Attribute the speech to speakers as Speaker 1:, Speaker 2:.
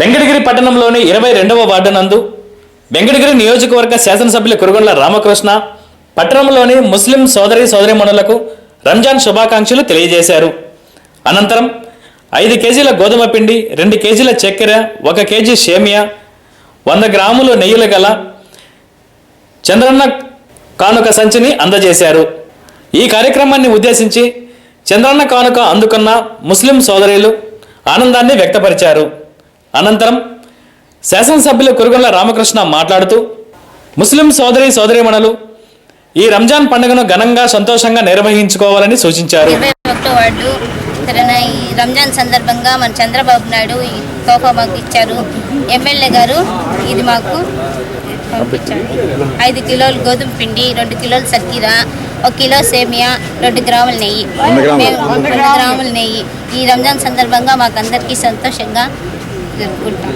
Speaker 1: వెంకటగిరి పట్టణంలోని 22వ వార్డు నందు వెంకటగిరి నియోజకవర్గ శాసనసభ్యులు కురుగొండ్ల రామకృష్ణ పట్టణంలోని ముస్లిం సోదరీమణులకు రంజాన్ శుభాకాంక్షలు తెలియజేశారు. అనంతరం 5 కేజీల గోధుమ పిండి, 2 కేజీల చక్కెర, 1 కేజీ సేమియా, 100 గ్రాములు నెయ్యిలు గల చంద్రన్న కానుక సంచిని అందజేశారు. ఈ కార్యక్రమాన్ని ఉద్దేశించి చంద్రన్న కానుక అందుకున్న ముస్లిం సోదరీలు ఆనందాన్ని వ్యక్తపరిచారు. అనంతరం శాసనసభ్యులు కురుగొండ్ల రామకృష్ణ మాట్లాడుతూ ముస్లిం సోదరీమణులు ఈ రంజాన్ పండుగను ఘనంగా సంతోషంగా నిర్వహించుకోవాలని సూచించారు.
Speaker 2: ఈ రంజాన్ సందర్భంగా మన చంద్రబాబు నాయుడు ఈ తోఫా మాకు ఇచ్చారు. ఎమ్మెల్యే గారు ఇది మాకు పంపించారు. 5 కిలోలు గోధుమ పిండి, 2 కిలోలు చక్కెర, 1 కిలో సేమియా, 2 గ్రాముల నెయ్యి, 2 గ్రాముల నెయ్యి ఈ రంజాన్ సందర్భంగా మాకు అందరికీ సంతోషంగా జరుపుకుంటాం.